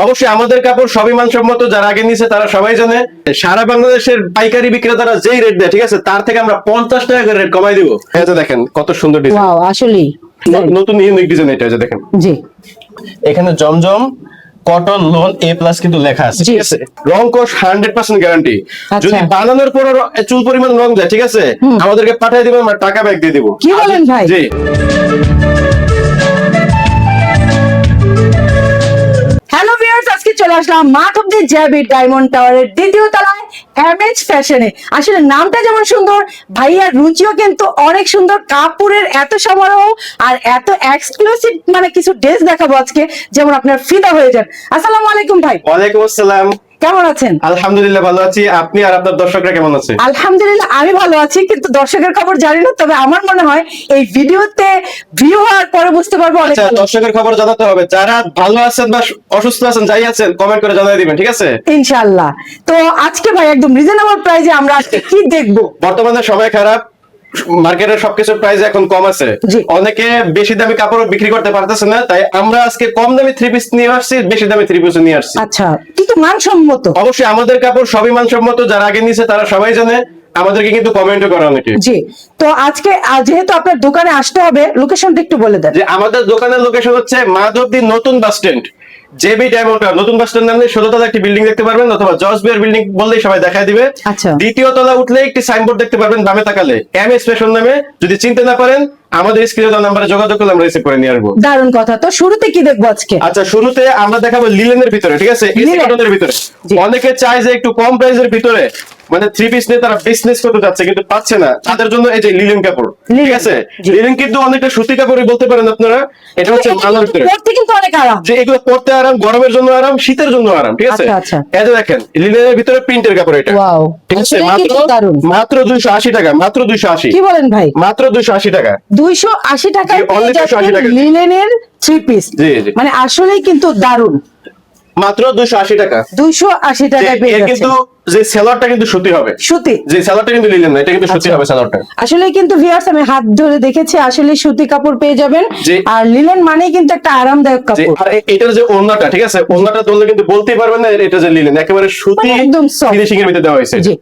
অবশ্যই আমাদের কাপড় সবই মানসম্মত, যারা আগে নিছে তারা সবাই জানে। সারা বাংলাদেশের পাইকারি বিক্রেতারা যেই রেট দেয়, ঠিক আছে, তার থেকে আমরা 50 টাকা করে রেট কমাই দিব। এই যে দেখেন কত সুন্দর ডিজাইন, ওয়াও আসলেই নতুন ইউনিক ডিজাইন এটা। যে দেখেন জি, এখানে জমজম কটন লোন A+ কিন্তু লেখা আছে, ঠিক আছে। রং কোশ 100% গ্যারান্টি। যদি বানানোর পর চুল পরিমাণ রং যায়, ঠিক আছে, আমাদেরকে পাঠিয়ে দিবেন, আমরা টাকা ব্যাক দিয়ে দিব। কি বলেন ভাই? জি। হ্যালো ভিউয়ার্স, আজকে চলে আসলাম মাধবদী জ্যাবি ডায়মন্ড টাওয়ারের দ্বিতীয় তলায় এমএচ ফ্যাশনে। আসলে নামটা যেমন সুন্দর, ভাইয়ার রুচিও কিন্তু অনেক সুন্দর। কাপড়ের এত সমারোহ আর এত এক্সক্লুসিভ মানে কিছু ড্রেস দেখাবো আজকে, যেমন আপনার ফিদা হয়ে যান। আসসালামু আলাইকুম ভাই। ওয়ালাইকুম আসসালাম। কেমন আছেন? আলহামদুলিল্লাহ ভালো আছি। আপনি আর আপনার দর্শকরা কেমন আছে? আলহামদুলিল্লাহ আমি ভালো আছি, কিন্তু দর্শকের খবর জানি না। তবে আমার মনে হয় এই ভিডিওতে ভিউ হওয়ার পরে বুঝতে পারবো অনেক। আচ্ছা, দর্শকের খবর জানাতে হবে। যারা ভালো আছেন বা অসুস্থ আছেন, যাই আছেন, কমেন্ট করে জানিয়ে দিবেন, ঠিক আছে? ইনশাআল্লাহ। তো আজকে ভাই একদম রিজনেবল প্রাইসে আমরা আজকে কি দেখবো? বর্তমানে সময় খারাপ, মার্কেটের সবকিছুর প্রাইস এখন কম আছে। অনেকে বেশি দামি কাপড় বিক্রি করতে পারতেছে না, তাই আমরা আজকে কম দামি 3 পিস নিয়ে আসছি, বেশি দামি 3 পিস নিয়ে আসছি। আচ্ছা, কিন্তু মানসম্মত। অবশ্যই আমাদের কাপড় সবই মানসম্মত, যারা আগে নিছে তারা সবাই জানে। আমাদেরকে কিন্তু কমেন্টও করে অনেকে। জি, তো আজকে যেহেতু আপনার দোকানে আসতে হবে, লোকেশনটা একটু বলে দেন। যে আমাদের দোকানের লোকেশন হচ্ছে মাধবদী নতুন bus stand, JB diamond tower. নতুন বাস স্ট্যান্ড নামে 16 তলা একটি বিল্ডিং দেখতে পারবেন, অথবা জজ বিয়ার বিল্ডিং বললেই সবাই দেখায় দিবে। আচ্ছা, দ্বিতীয় তলা উঠলে একটি সাইনবোর্ড দেখতে পারবেন, বামে তাকালে এমএস ফ্যাশন নামে। যদি চিনতে না পারেন, আমাদের স্ক্রিনে দেওয়া নাম্বারে যোগাযোগ করলে আমরা রিসিভ করে নিয়ে আসবো। দারুণ কথা। তো শুরুতে কি দেখবো আজকে? আচ্ছা, শুরুতে আমরা দেখাবো লিলেনের ভিতরে, ঠিক আছে, এসি কটনের ভিতরে। অনেকে চায় যে একটু কম প্রাইসের ভিতরে মানে 3 পিস নিয়ে তারা বিজনেস করতে যাচ্ছে, কিন্তু পাচ্ছে না। তাদের জন্য এই যে লিলেন কাপড়, ঠিক আছে। লিলেন কিন্তু অনেকটা সুতি কাপড়ই বলতে পারেন আপনারা। এটা হচ্ছে মালার ভিতরে, পরতে কিন্তু অনেক আরাম। যে এগুলো পরতে আরাম, গরমের জন্য আরাম, শীতের জন্য আরাম, ঠিক আছে। এই যে দেখেন লিলেনের ভিতরে প্রিন্টের কাপড় এটা, ওয়াও, ঠিক আছে। মাত্র 280 টাকা, মাত্র 280। কি বলেন ভাই? মাত্র 280 টাকা। 280 টাকায় অনলি 280 টাকা লিনেনের 3 পিস। জি জি, মানে আসলেই কিন্তু দারুণ। মাত্র 280 টাকা। 280 টাকায় পেয়ে যাচ্ছেন। কিন্তু যে সেলারটা কিন্তু সুতি হবে, সুতি। যে সেলারটা কিন্তু লিলেন না, এটা কিন্তু সুতি হবে সেলারটা। আসলে কিন্তু ভিউয়ার্স আমি হাত ধরে দেখেছি, আসলে সুতি কাপড় পেয়ে যাবেন। আর লিলেন মানেই কিন্তু একটা আরামদায়ক কাপড়। আর এটার যে ওড়নাটা, ঠিক আছে, ওড়নাটা ধরলে কিন্তু বলতেই পারবেন না এটা যে লিলেন, একেবারে সুতি, একদম ফিনিশিং এর ভিতরে দেওয়া হয়েছে। জি,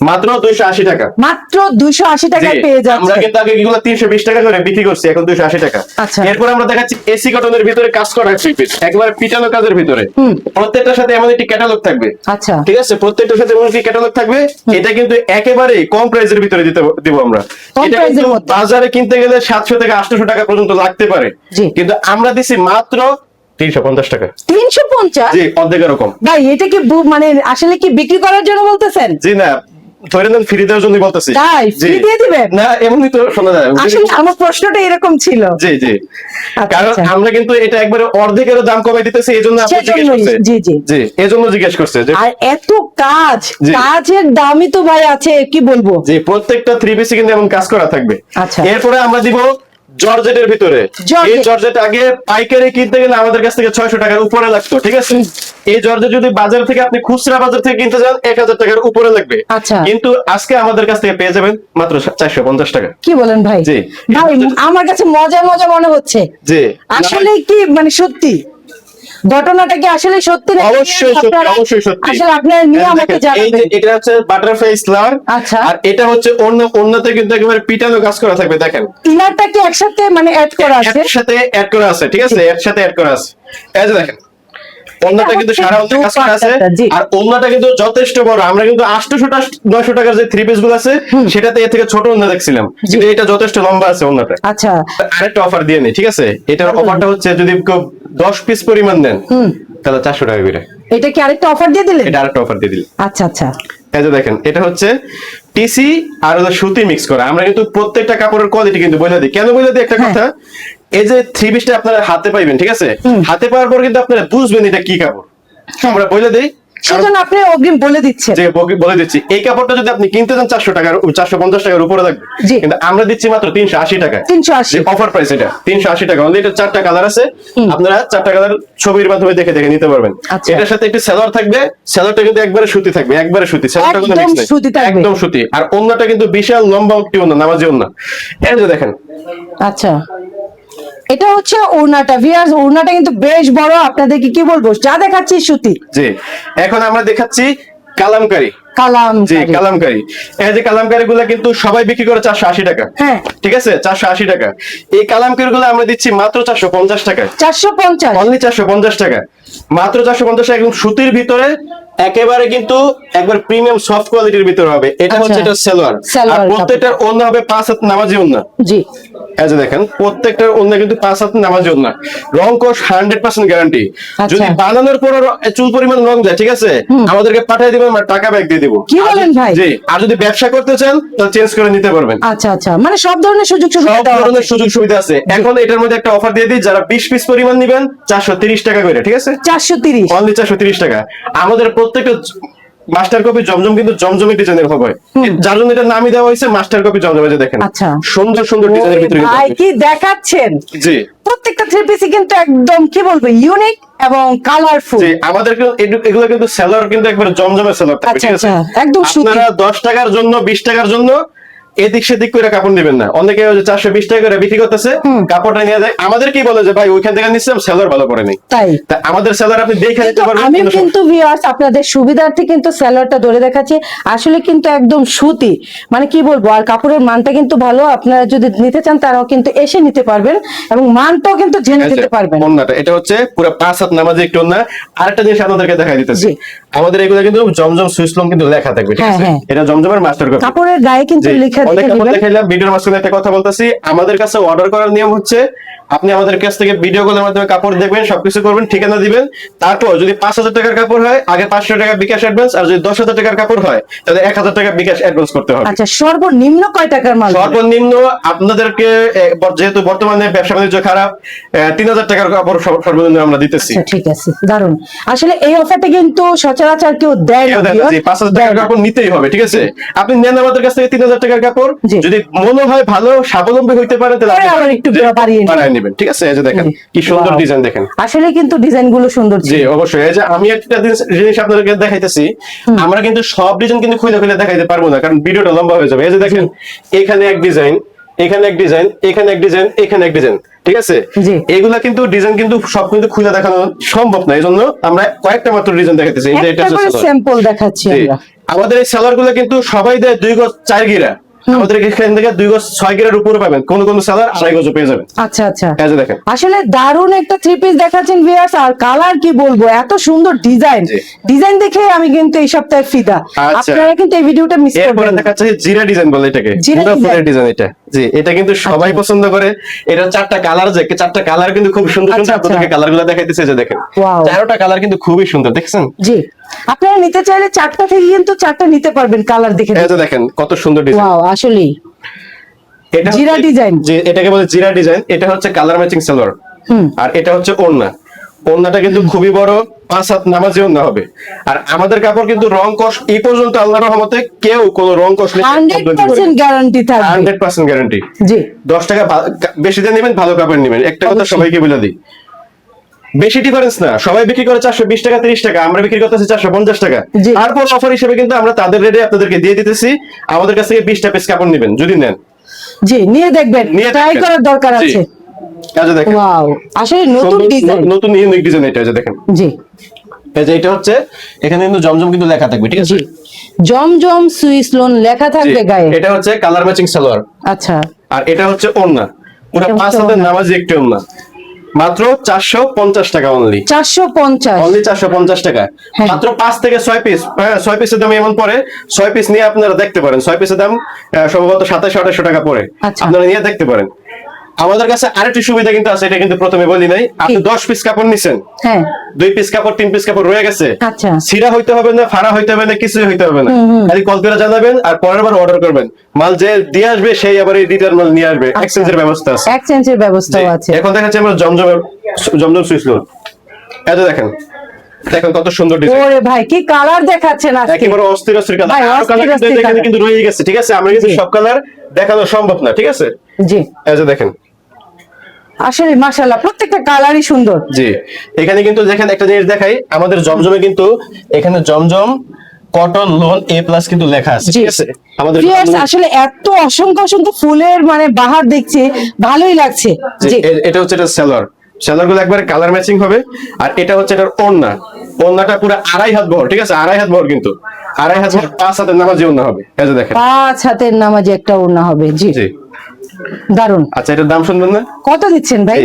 মাত্র 280 টাকা। মাত্র 280 টাকায় পেয়ে যাচ্ছে। আমরা কিন্তু আগে এগুলো 320 টাকা করে বিক্রি করছি, এখন 280 টাকা। আচ্ছা, এরপর আমরা দেখাচ্ছি এসি কটনের ভিতরে কাজ করা 3 পিস, একবারে পিটানো কাজের ভিতরে। প্রত্যেকটার সাথে এমন একটি ক্যাটালগ থাকবে। আচ্ছা, ঠিক আছে, প্রত্যেকটার সাথে এমন একটি ক্যাটালগ থাকবে। এটা কিন্তু একেবারে কম প্রাইসের ভিতরে দিব আমরা। এটা কিন্তু বাজারে কিনতে গেলে 700 থেকে 800 টাকা পর্যন্ত লাগতে পারে, কিন্তু আমরা দিছি মাত্র 350 টাকা। 350? জি, অর্ধেকের রকম। ভাই এটা কি মানে আসলে কি বিক্রি করার জন্য বলতেছেন? জি না, ধরে নেন ফ্রি দেওয়ার জন্য বলতেছি। তাই ফ্রি দিয়ে দিবেন? না, এমনি তো শোনা যায়। আসলে আমার প্রশ্নটা এরকম ছিল। জি জি, কারণ আমরা কিন্তু এটা একবারে অর্ধেকের দাম কমাই দিতেছি, এইজন্য আপনি জিজ্ঞেস করছেন। জি জি জি, এজন্য জিজ্ঞেস করছে যে আর এত কাজের দামই তো ভাই আছে, কি বলবো। জি, প্রত্যেকটা 3 পিসে কিন্তু এমন কাজ করা থাকবে। আচ্ছা, এরপরে আমরা দিব জর্জেটের ভিতরে। এই জর্জেট আগে পাইকারি কিনতে গেলে আমাদের কাছ থেকে 600 টাকার উপরে লাগতো, ঠিক আছে। এই জর্জেট যদি বাজার থেকে আপনি খুচরা বাজার থেকে কিনতে যান 1000 টাকার উপরে লাগবে। আচ্ছা, কিন্তু আজকে আমাদের কাছ থেকে পেয়ে যাবেন মাত্র 450 টাকা। কি বলেন ভাই? জি ভাই, আমার কাছে মজা মজা মনে হচ্ছে। জি, আসলে কি মানে সত্যি ঘটনাটা কি আসলে সত্যি না? অবশ্যই সত্যি, অবশ্যই সত্যি। আসলে আপনারা নিয়ে আমাকে জানাবেন। এটা হচ্ছে বাটারফ্লাই স্লার। আচ্ছা, আর এটা হচ্ছে ওন্নাতে কিন্তু একেবারে পিটানো কাজ করা থাকবে। দেখেন ইনারটা কি একসাথে মানে অ্যাড করা আছে? একসাথে অ্যাড করা আছে, ঠিক আছে, একসাথে অ্যাড করা আছে। এই যে দেখেন ওন্নাটা কিন্তু সারা ওন্না কাজ করা আছে। আর ওন্নাটা কিন্তু যথেষ্ট বড়। আমরা কিন্তু 800-900 টাকার যে 3 পিস গুলো আছে সেটাতে এর থেকে ছোট ওন্না দেখছিলাম, কিন্তু এটা যথেষ্ট লম্বা আছে ওন্নাটা। আচ্ছা, আরেকটা অফার দিয়ে নেই, ঠিক আছে। এটার অফারটা হচ্ছে যদি কেউ 10 পিস পরিমাণ নেন তাহলে 400 টাকা করে। এটা কি আরেকটা অফার দিয়ে দিলেন? এটা আরেকটা অফার দিয়ে দিলেন। আচ্ছা আচ্ছা, এই যে দেখেন এটা হচ্ছে টিসি আর সুতি মিক্স করা। আমরা কিন্তু প্রত্যেকটা কাপড়ের কোয়ালিটি কিন্তু বলে দিই। কেন বলে দিই একটা কথা, এই যে 3 পিসটা আপনারা হাতে পাইবেন, ঠিক আছে, হাতে পাওয়ার পর কিন্তু আপনারা বুঝবেন এটা কি কাপড়। আমরা বলে দিই, সেজন্য আপনি অগ্রিম বলে দিচ্ছেন। যে বলে দিচ্ছি, এই কাপড়টা যদি আপনি কিনতে চান 400 টাকার 450 টাকার উপরে লাগবে, কিন্তু আমরা দিচ্ছি মাত্র 380 টাকা। 380 অফার প্রাইস, এটা 380 টাকা অনলি। এটা 4টা কালার আছে, আপনারা 4টা কালার ছবির মাধ্যমে দেখে দেখে নিতে পারবেন। এটার সাথে একটি সেলার থাকবে, সেলারটা কিন্তু একবারে সুতি থাকবে, একবারে সুতি, সেলারটা কোনো মিক্স নাই, একদম সুতি। আর ওন্নাটা কিন্তু বিশাল লম্বা একটি ওন্না, নামাজি ওন্না। এই যে দেখেন, আচ্ছা এটা হচ্ছে ওড়নাটা, ভিউয়ার্স ওড়নাটা কিন্তু বেশ বড়, আপনাদেরকে কি বলবো, যা দেখাচ্ছি সুতি। জি, এখন আমরা দেখাচ্ছি কালামকারী। কালাম, জি, কালামকারী। এই যে কালামকারী গুলা কিন্তু সবাই বিক্রি করে 480 টাকা। হ্যাঁ, ঠিক আছে, 480 টাকা। এই কালামকারী গুলো আমরা দিচ্ছি মাত্র 450 টাকায়। 450, অনলি 450 টাকা, মাত্র 450 টাকা। একদম সুতির ভিতরে একেবারে কিন্তু একবার প্রিমিয়াম সফট কোয়ালিটির ভিতরে হবে। এটা হচ্ছে এটা সালোয়ার, আর প্রত্যেকটার ওন্না হবে 5 হাত নামাজি ওন্না। জি, এই যে দেখেন প্রত্যেকটার ওন্না কিন্তু 5 হাত নামাজি ওন্না, রং কোশ 100% গ্যারান্টি। যদি বানানোর পর চুল পরিমাণ রং যায়, ঠিক আছে, আমাদেরকে পাঠিয়ে দিবেন, আমরা টাকা ব্যাক দিয়ে দিব। কি বলেন ভাই? জি, আর যদি ব্যবসা করতে চান তাহলে চেঞ্জ করে নিতে পারবেন। আচ্ছা আচ্ছা, মানে সব ধরনের সুযোগ সুবিধা, সব ধরনের সুযোগ সুবিধা আছে। এখন এটার মধ্যে একটা অফার দিয়ে দিই, যারা 20 পিস পরিমাণ নেবেন 430 টাকা করে, ঠিক আছে, 430, অনলি 430 টাকা। আমাদের প্রত্যেকটা মাস্টার কপি জমজম কিন্তু জমজমি ডিজাইনের হবে, যার জন্য এটা নামই দেওয়া হয়েছে মাস্টার কপি জমজম। এই যে দেখেন আচ্ছা, সুন্দর সুন্দর ডিজাইনের ভিতরে কিন্তু ভাই কি দেখাচ্ছেন। জি, প্রত্যেকটা থ্রি পিসই কিন্তু একদম কি বলবো ইউনিক এবং কালারফুল। জি, আমাদের এগুলো কিন্তু সেলার কিন্তু একবার জমজমের সেলার থাকবে, ঠিক আছে, একদম সুতি। আপনারা 10 টাকার জন্য 20 টাকার জন্য এদিক সেদিক করে কাপড় নেবেন না। অনেকে 420 টাকা করে বিক্রি করতেছে, কাপড়টা নিয়ে যায়, আমাদের কি বলে যে ভাই ওইখান থেকে নিচ্ছিলাম সেলার ভালো করে নেই, তাই আমাদের সেলার আপনি দেখে নিতে পারবেন। আমি কিন্তু ভিউয়ার্স আপনাদের সুবিধার্থে কিন্তু সেলারটা ধরে দেখাচ্ছি, আসলে কিন্তু একদম সুতি, মানে কি বলবো, আর কাপড়ের মানটা কিন্তু ভালো। আপনারা যদি নিতে চান তারাও কিন্তু এসে নিতে পারবেন এবং মানটাও কিন্তু জেনে যেতে পারবেন। ওন্নাটা এটা হচ্ছে পুরো 5 হাত নামাজি একটু ওন্না। আরেকটা জিনিস আপনাদেরকে দেখাই দিতেছি, আমাদের এগুলো কিন্তু জমজম সুইসলম কিন্তু লেখা থাকবে, ঠিক আছে, এটা জমজমের মাস্টার কপি, কাপড়ের গায়ে কিন্তু লেখা অনেক দিবেন। কাপড় দেখাইলাম, ভিডিওর মাঝখানে একটা কথা বলতেছি, আমাদের কাছে অর্ডার করার নিয়ম হচ্ছে আপনি আমাদের কাছ থেকে ভিডিও কলের মাধ্যমে কাপড় দেখবেন, সবকিছু করবেন, ঠিকানা দিবেন, তারপর যদি 5000 টাকার কাপড় হয় আগে 500 টাকা বিকাশ অ্যাডভান্স, আর যদি 10,000 টাকার কাপড় হয় তাহলে 1000 টাকা বিকাশ অ্যাডভান্স করতে হবে। আচ্ছা, সর্বনিম্ন কয় টাকার মাল? সর্বনিম্ন আপনাদেরকে যেহেতু বর্তমানে ব্যবসা বাণিজ্য খারাপ, 3000 টাকার কাপড় সর্বনিম্ন আমরা দিতেছি। আচ্ছা, ঠিক আছে, দারুন। আসলে এই অফারটা কিন্তু সচরাচর কেউ দেয় না, 5000 টাকার কাপড় নিতেই হবে, ঠিক আছে, আপনি নেন আমাদের কাছ থেকে 3000 টাকার কাপড়, যদি মনে হয় ভালো স্বাবলম্বী হইতে পারে তাহলে আবার একটু বাড়িয়ে নেবেন, ঠিক আছে। এই যে দেখেন কি সুন্দর ডিজাইন, দেখেন আসলে কিন্তু ডিজাইন গুলো সুন্দর। জি, অবশ্যই। এই যে আমি একটা জিনিস আপনাদেরকে দেখাইতেছি, আমরা কিন্তু সব ডিজাইন কিন্তু খুলে খুলে দেখাইতে পারবো না, কারণ ভিডিওটা লম্বা হয়ে যাবে। এই যে দেখেন এখানে এক ডিজাইন, এখানে এক ডিজাইন, এখানে এক ডিজাইন, এখানে এক ডিজাইন, ঠিক আছে, এগুলা কিন্তু ডিজাইন কিন্তু সব কিন্তু খুলে দেখানো সম্ভব না, এই জন্য আমরা কয়েকটা মাত্র ডিজাইন দেখাইতেছি। এই যে এটা স্যাম্পল দেখাচ্ছি আমরা। আমাদের এই সেলার গুলো কিন্তু সবাই দেয় 2 গজ 4 গিরা, আমাদের এখান থেকে 2 গজ 6 গিরার উপরে পাবেন, কোন কোন সেলার 2.5 গজ পেয়ে যাবেন। আচ্ছা আচ্ছা, এই যে দেখেন আসলে দারুন একটা থ্রি পিস দেখাচ্ছেন ভিউয়ার্স, আর কালার কি বলবো, এত সুন্দর ডিজাইন, ডিজাইন দেখে আমি কিন্তু এই সপ্তাহে ফিদা। আপনারা কিন্তু এই ভিডিওটা মিস করবেন না। এরপরে দেখাচ্ছে জিরা ডিজাইন বলে এটাকে, জিরা ফুলের ডিজাইন। এটা জি, এটা কিন্তু সবাই পছন্দ করে। এটা 4টা কালার, যে 4টা কালার কিন্তু খুব সুন্দর সুন্দর, আপনাদেরকে কালারগুলো দেখাইতেছে। যে দেখেন 4টা কালার কিন্তু খুবই সুন্দর, দেখছেন? জি, আপনারা নিতে চাইলে 4টা থেকে কিন্তু 4টা নিতে পারবেন কালার দেখে। এই যে দেখেন কত সুন্দর ডিজাইন, ওয়াও, আসলেই এটা জিরা ডিজাইন। জি, এটাকে বলে জিরা ডিজাইন। এটা হচ্ছে কালার ম্যাচিং সালোয়ার, আর এটা হচ্ছে ওড়না। ওড়নাটা কিন্তু খুবই বড়, 5 হাত নামাজি ওড়না হবে। আর আমাদের কাপড় কিন্তু রং কষ এই পর্যন্ত আল্লাহর রহমতে কেউ কোনো রং কষ নেই, 100% গ্যারান্টি থাকবে, 100% গ্যারান্টি। জি, 10 টাকা বেশি দিয়ে নেবেন, ভালো কাপড় নেবেন। একটা কথা সবাইকে বলে দিই, বেশি ডিফারেন্স না, সবাই বিক্রি করে 420 টাকা 30 টাকা, আমরা বিক্রি করতেছি 450 টাকা। তারপর অফার হিসেবে কিন্তু আমরা তাদের রেটে আপনাদেরকে দিয়ে দিতেছি। আমাদের কাছ থেকে 20টা পিস কাপড় নেবেন যদি নেন, জি, নিয়ে দেখবেন, ট্রাই করার দরকার আছে। এই যে দেখেন ওয়াও, আসলে নতুন ডিজাইন, নতুন ইউনিক ডিজাইন। এটা যে দেখেন, জি, এই যে এটা হচ্ছে এখানে কিন্তু জমজম কিন্তু লেখা থাকবে, ঠিক আছে, জমজম সুইসলন লেখা থাকবে গায়ে। এটা হচ্ছে কালার ম্যাচিং সালোয়ার, আচ্ছা, আর এটা হচ্ছে ওড়না, পুরো 5 হাতের নামাজি একটি ওড়না, মাত্র 450 টাকা অনলি। 450, অনলি 450 টাকা, মাত্র 5 থেকে 6 পিস। 6 পিসের দাম এমন পড়ে, 6 পিস নিয়ে আপনারা দেখতে পারেন। 6 পিসের দাম সম্ভবত 2700-2800 টাকা পড়ে, আপনারা নিয়ে দেখতে পারেন। আমাদের কাছে আরেকটি সুবিধা কিন্তু আছে, এটা কিন্তু প্রথমে বলি নাই। আপনি 10 পিস কাপড় নিছেন, হ্যাঁ, 2 পিস কাপড় 3 পিস কাপড় রয়ে গেছে, আচ্ছা, ছিঁড়া হইতে হবে না, ফাড়া হইতে হবে না, কিছু হইতে হবে না, খালি কল করে জানাবেন আর পরের বার অর্ডার করবেন। মাল যে দিয়ে আসবে সেই আবার এই রিটার্ন মাল নিয়ে আসবে, এক্সচেঞ্জের ব্যবস্থা আছে, এক্সচেঞ্জের ব্যবস্থাও আছে। এখন দেখাচ্ছি আমরা জমজম সুইসলন। এটা দেখেন, দেখেন কত সুন্দর ডিজাইন। ওরে ভাই কি কালার দেখাচ্ছেন আজকে, একেবারে অস্থির অস্থির কালার। আরো কালার কিন্তু এখানে কিন্তু রয়ে গেছে, ঠিক আছে, আমরা কিন্তু সব কালার দেখানো সম্ভব না, ঠিক আছে। জি, এই যে দেখেন, আসলে মাশাআল্লাহ প্রত্যেকটা কালারই সুন্দর। জি, এখানে কিন্তু দেখেন একটা জিনিস দেখাই, আমাদের জমজমে কিন্তু এখানে জমজম কটন লোন A+ কিন্তু লেখা আছে, জি। ঠিক আছে? আমাদের Viewers, আসলে এত অসংখ্য অসংখ্য ফুলের মানে বাহার দেখছি, ভালোই লাগছে। জি এটা হচ্ছে এটা সেলার গুলো একবারে কালার ম্যাচিং হবে। আর এটা হচ্ছে এটার ওড়না, ওড়নাটা পুরো 2.5 হাত বহর, ঠিক আছে? 2.5 হাত বহর, কিন্তু 2.5 হাত বহর 5 হাতের নামাজি ওড়না হবে, এই যে দেখেন। 5 হাতের নামাজে একটা ওড়না হবে। জি জি। দারুন। আচ্ছা, এটার দাম শুনবেন না? কত দিচ্ছেন ভাই?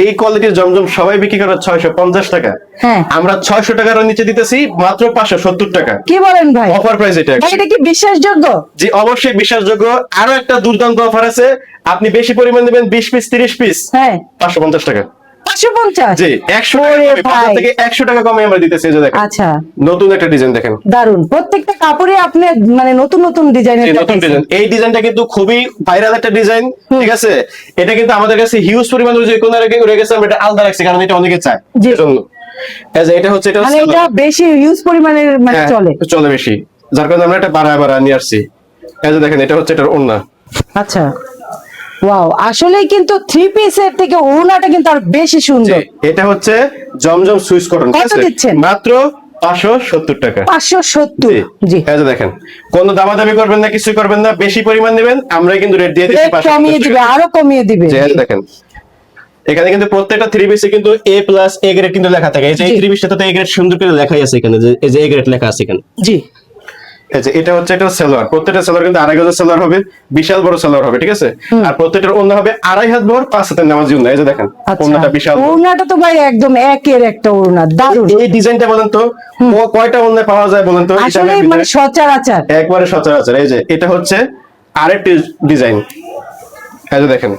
এই কোয়ালিটির জমজম সবাই বিক্রি করে 650 টাকা, হ্যাঁ আমরা 600 টাকার নিচে দিতেছি মাত্র 570 টাকা। কি বলেন ভাই? অফার প্রাইস এটা। ভাই এটা কি বিশ্বাসযোগ্য? জি অবশ্যই বিশ্বাসযোগ্য। আরো একটা দুর্দান্ত অফার আছে, আপনি বেশি পরিমাণ নেবেন 20 পিস 30 পিস, হ্যাঁ 550 টাকা। 550? জি 100 টাকা ওরে কমে, ভাই। 50 থেকে 100 টাকা কমে আমরা দিতেছি, এই যে দেখেন। আচ্ছা নতুন একটা ডিজাইন দেখেন। দারুন, প্রত্যেকটা কাপড়ে আপনি মানে নতুন নতুন ডিজাইনের এই নতুন ডিজাইন, এই ডিজাইনটা কিন্তু খুবই ভাইরাল একটা ডিজাইন, ঠিক আছে? এটা কিন্তু আমাদের কাছে হিউজ পরিমাণ যে কোন রয়ে গেছে, আমরা এটা আলাদা রাখছি কারণ এটা অনেকে চায়, জি। এজন্য। এই যে এটা হচ্ছে মানে এটা বেশি ইউজ পরিমাণের মানে হ্যাঁ, চলে। চলে বেশি, যার কারণে আমরা এটা বাড়া নিয়ে আসছি। এই যে দেখেন, এটা হচ্ছে এটার ওড়না। আচ্ছা ওয়াও, আসলে কিন্তু 3 পিসের থেকে ওড়নাটা কিন্তু আর বেশি সুন্দর। এটা হচ্ছে জমজম সুইস কটন, ঠিক কত আছে? দিচ্ছেন? মাত্র 570 টাকা। 570? জি এই যে দেখেন, কোনো দামাদামি করবেন না, কিছু করবেন না, বেশি পরিমাণ নেবেন, আমরা কিন্তু রেট দিয়ে দিচ্ছি রেট কমিয়ে 570 দিবে, টাকা। আরো কমিয়ে দিবে। যে এই যে দেখেন, এখানে কিন্তু প্রত্যেকটা 3 পিসে কিন্তু A+ গ্রেড কিন্তু লেখা থাকে। এই যে এই জি। 3 পিসটাতে A গ্রেড সুন্দর করে লেখাই আছে এখানে, যে এই যে A গ্রেড লেখা আছে এখানে। জি এই যে এটা হচ্ছে এটা সেলোয়ার, প্রত্যেকটা সেলোয়ার কিন্তু 2.5 গজের সেলোয়ার হবে, বিশাল বড় সেলোয়ার হবে, ঠিক আছে? আর প্রত্যেকটার ওড়না হবে 2.5 হাত বহর, 5 হাতের নামাজি ওড়না। এই যে দেখেন, আচ্ছা, ওড়নাটা বিশাল বড়। ওড়নাটা তো ভাই একদম একের একটা ওড়না, দারুন। এই ডিজাইনটা বলেন তো, কয়টা ওড়না পাওয়া যায় বলেন তো? এটা আসলে আমি মানে সচরাচর। একবারে সচরাচর। এই যে এটা হচ্ছে আরেকটি ডিজাইন, এই যে দেখেন,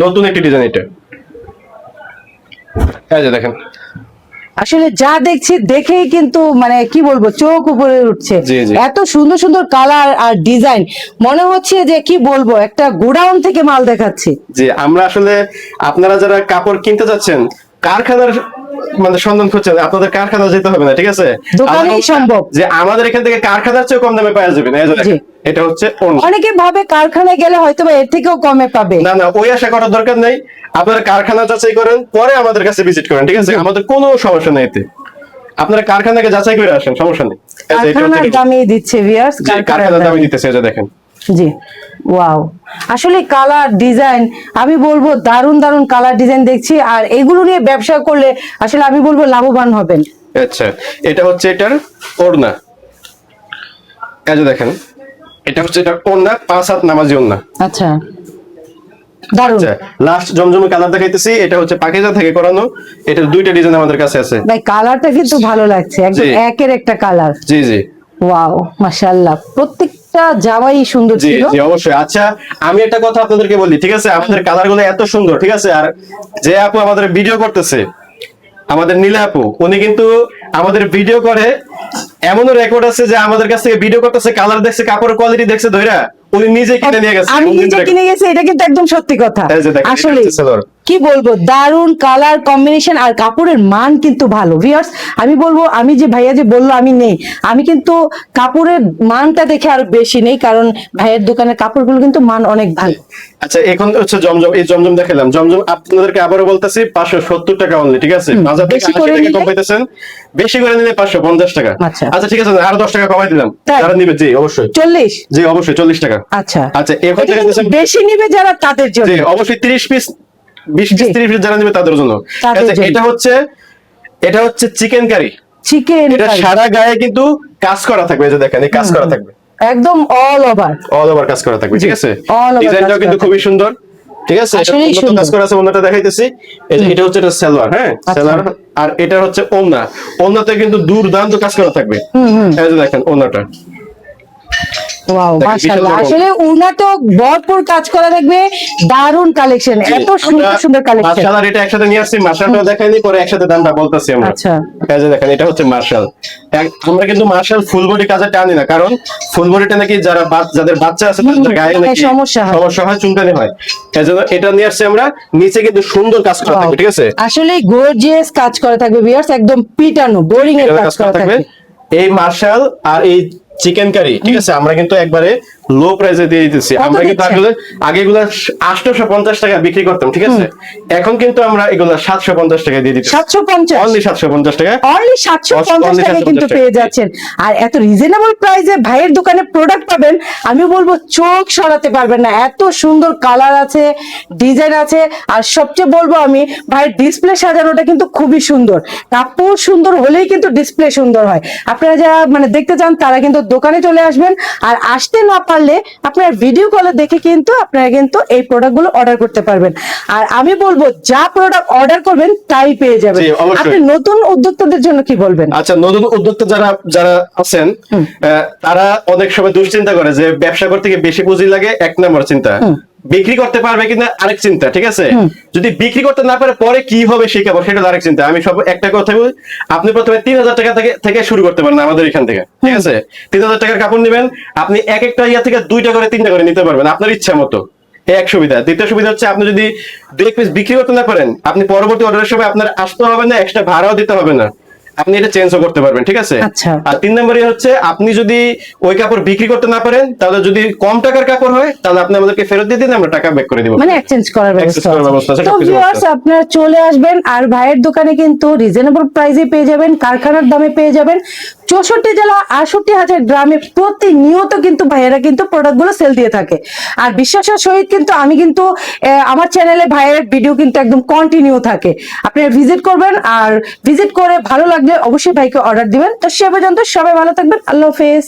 নতুন একটি ডিজাইন এটা। এই যে দেখেন, আসলে যা দেখছি দেখেই কিন্তু মানে কি বলবো, চোখ উপরে উঠছে। জি, জি। এত সুন্দর সুন্দর কালার আর ডিজাইন, মনে হচ্ছে যে কি বলবো, একটা গোডাউন থেকে মাল দেখাচ্ছি। যে আমরা আসলে, আপনারা যারা কাপড় কিনতে যাচ্ছেন, কারখানার মানে সন্ধান খুঁজছেন, আপনাদের কারখানা যেতে হবে না, ঠিক আছে? দোকানেই সম্ভব। যে আমাদের এখান থেকে কারখানার চেয়ে কম দামে পাওয়া যাবে না। এই যে দেখেন, জি। এটা হচ্ছে ওড়না। অনেকে ভাবে কারখানায় গেলে হয়তো বা এর থেকেও কমে পাবে। না না, ওই আশা করার দরকার নেই। আপনারা কারখানা যাচাই করেন, পরে আমাদের কাছে ভিজিট করেন, ঠিক আছে? আমাদের কোনো সমস্যা নেই এতে। আপনারা কারখানাকে যাচাই করে আসেন, সমস্যা নেই। এই যে এটা কারখানার হচ্ছে- দামই দিচ্ছে ভিউয়ার্স, জি, কারখানার দামই দিতেছে, এই যে দেখেন। জি ওয়াও, আসলে কালার ডিজাইন আমি বলবো দারুন দারুন কালার ডিজাইন দেখছি, আর এগুলো নিয়ে ব্যবসা করলে আসলে আমি বলবো লাভবান হবেন। আচ্ছা, এটা হচ্ছে এটার ওড়না। এই যে দেখেন, এটা হচ্ছে এটার ওড়না, 5 হাত নামাজি ওড়না। আচ্ছা দারুন আচ্ছা, লাস্ট জমজমের কালার দেখাইতেছি। এটা হচ্ছে পাকিজা থেকে করানো। এটার দুইটা ডিজাইন আমাদের কাছে আছে। ভাই, কালারটা কিন্তু ভালো লাগছে, একদম জি। একের একটা কালার। জি জি ওয়াও মাশাআল্লাহ, প্রত্যেকটা জামাই সুন্দর জি ছিল। জি অবশ্যই। আচ্ছা, আমি একটা কথা আপনাদেরকে বলি, ঠিক আছে? আমাদের কালার গুলো এত সুন্দর, ঠিক আছে? আর যে আপু আমাদের ভিডিও করতেছে, আমাদের নীলা আপু, উনি কিন্তু আমাদের ভিডিও করে, এমনও রেকর্ড আছে যে আমাদের কাছ থেকে ভিডিও করতেছে, কালার দেখছে, কাপড়ের কোয়ালিটি দেখছে, ধইরা উনি নিজে কিনে নিয়ে গেছে। আমি উনি নিজে direct- কিনে গেছি, এটা কিন্তু একদম সত্যি কথা। এই যে দেখেন, এটা আসলে হচ্ছে সালোয়ার। কি বলবো, দারুন কালার কম্বিনেশন আর কাপড়ের মান কিন্তু ভালো। ভিউয়ার্স, আমি বলবো, আমি যে ভাইয়া যে বললো আমি নেই, আমি কিন্তু কাপড়ের মানটা দেখে আরো বেশি নেই, কারণ ভাইয়ের দোকানের কাপড়গুলো কিন্তু মান অনেক ভালো। আচ্ছা, এখন হচ্ছে জমজম, এই জমজম দেখালাম। জমজম আপনাদেরকে আবারও বলতেছি 570 টাকা অনলি, ঠিক আছে? বাজার থেকে বেশি 80 করে টাকা নিলে? কম পাইতেছেন, বেশি করে নিলে 550 টাকা। আচ্ছা। আচ্ছা ঠিক আছে, আরো 10 টাকা কমাই দিলাম। তাই? যারা নিবে, জি অবশ্যই, 40? জি অবশ্যই 40 টাকা। আচ্ছা আচ্ছা, এখন এটা থেকে কিন্তু দিয়েছেন- বেশি নিবে যারা তাদের জন্য। জি অবশ্যই 30 পিস 20 পিস জি। 30 পিস যারা নিবে তাদের জন্য। তাদের আচ্ছা, জন্য। এটা হচ্ছে চিকেন কারি। চিকেন এটা সারা গায়ে কিন্তু কাজ করা থাকবে, এই যে দেখেন, এই কাজ করা থাকবে, একদম অল ওভার। অল ওভার কাজ করা থাকবে, ঠিক আছে? all over ডিজাইনটাও কাজ কিন্তু করা খুবই সুন্দর, ঠিক আছে? এটা আসলেই নতুন সুন্দর। কাজ করা আছে, ওনাটা দেখাইতেছি। এই যে এটা হচ্ছে এটা সালোয়ার, হ্যাঁ সালোয়ার। আর এটা হচ্ছে ওড়না, ওড়নাতে কিন্তু দুর্দান্ত কাজ করা থাকবে। এই যে দেখেন ওড়নাটা, ওয়াও দেখেন, মাশাআল্লাহ, বিশাল বড়। আসলে উনাতো ভরপুর কাজ করা দেখবে, দারুন কালেকশন, এত সুন্দর সুন্দর কালেকশন। মার্শাল আর এটা একসাথে নিয়ে আসছি, মার্শালটাও দেখাইনি, পরে একসাথে দামটা বলতেছি আমরা। আচ্ছা। এই যে দেখেন, এটা হচ্ছে মার্শাল। আমরা কিন্তু মার্শাল ফুল বডি কাজে টানি না, কারণ ফুল বডিটা নাকি যাদের বাচ্চা আছে তাদের গায়ে নাকি সমস্যা হয়, চুনকানি হয়। এজন্য এটা নিয়ে আসছি আমরা। নিচে কিন্তু সুন্দর কাজ করা থাকবে, ঠিক আছে? আসলে গর্জিয়াস কাজ করা থাকবে ভিউয়ার্স, একদম পিটানো বোরিং এর এটা কাজ করা থাকবে। এই মার্শাল আর এই চিকেন কারি, ঠিক আছে? আমরা কিন্তু একবারে লো প্রাইসে দিয়ে দিতেছি। কত আমরা কিন্তু দিচ্ছেন? আগে এগুলা 850 টাকা বিক্রি করতাম, ঠিক আছে? এখন কিন্তু আমরা এগুলা 750 টাকা দিয়ে দিতেছি। 750 অনলি 750 টাকা। অনলি 750 Only টাকায় কিন্তু 750 পেয়ে যাচ্ছেন। আর এত রিজনেবল প্রাইসে ভাইয়ের দোকানে প্রোডাক্ট পাবেন, আমি বলবো চোখ সরাতে পারবেন না। এত সুন্দর কালার আছে, ডিজাইন আছে, আর সবচেয়ে বলবো আমি ভাইয়ের ডিসপ্লে সাজানোটা কিন্তু খুবই সুন্দর। কাপড় সুন্দর হলেই কিন্তু ডিসপ্লে সুন্দর হয়। আপনারা যারা মানে দেখতে চান তারা কিন্তু দোকানে চলে আসবেন, আর আসতে না পারলে আপনার ভিডিও কলে দেখে কিন্তু আপনারা কিন্তু এই প্রোডাক্টগুলো অর্ডার করতে পারবেন। আর আমি বলবো যা প্রোডাক্ট অর্ডার করবেন তাই পেয়ে যাবেন। জি, অবশ্যই। আপনি নতুন উদ্যোক্তাদের জন্য কি বলবেন? আচ্ছা, নতুন উদ্যোক্তা যারা যারা আছেন, তারা অনেক সময় দুশ্চিন্তা করে যে ব্যবসা করতে গিয়ে বেশি পুঁজি লাগে, এক নম্বর চিন্তা। বিক্রি করতে পারবে কিনা আরেক চিন্তা, ঠিক আছে? যদি বিক্রি করতে না পারে পরে কি হবে সেই কাপড়, সেটা আরেক চিন্তা। আমি সব একটা কথা বলি, আপনি প্রথমে 3000 টাকা থেকে শুরু করতে পারেন আমাদের এখান থেকে, ঠিক আছে? 3000 টাকার কাপড় নেবেন, আপনি এক একটা ইয়া থেকে 2টা করে 3টা করে নিতে পারবেন আপনার ইচ্ছা মতো। এক সুবিধা। দ্বিতীয় সুবিধা হচ্ছে আপনি যদি 2 পিস বিক্রি করতে না পারেন, আপনি পরবর্তী অর্ডারের সময় আপনার আসতে হবে না, এক্সট্রা ভাড়াও দিতে হবে না, আপনি এটা চেঞ্জও করতে পারবেন, ঠিক আছে? আচ্ছা। আর 3 নম্বরে হচ্ছে আপনি যদি ওই কাপড় বিক্রি করতে না পারেন, তাহলে যদি কম টাকার কাপড় হয় তাহলে আপনি আমাদেরকে ফেরত দিয়ে দিন, আমরা টাকা ব্যাক করে দিব। মানে এক্সচেঞ্জ করার ব্যবস্থা করার ব্যবস্থা আছে, আছে। তো সবকিছু ভিউয়ার্স, আছে। আপনারা চলে আসবেন আর ভাইয়ের দোকানে কিন্তু রিজনেবল প্রাইসে পেয়ে যাবেন, কারখানার দামে পেয়ে যাবেন। 64 জেলা 68,000 গ্রামে প্রতিনিয়ত কিন্তু ভাইয়েরা কিন্তু প্রোডাক্ট গুলো সেল দিয়ে থাকে। আর বিশ্বাসের সহিত কিন্তু আমি কিন্তু আমার চ্যানেলে ভাইয়ের ভিডিও কিন্তু একদম কন্টিনিউ থাকে। আপনারা ভিজিট করবেন, আর ভিজিট করে ভালো লাগলে অবশ্যই ভাইকে অর্ডার দিবেন। তো সে পর্যন্ত সবাই ভালো থাকবেন, আল্লাহ হাফেজ।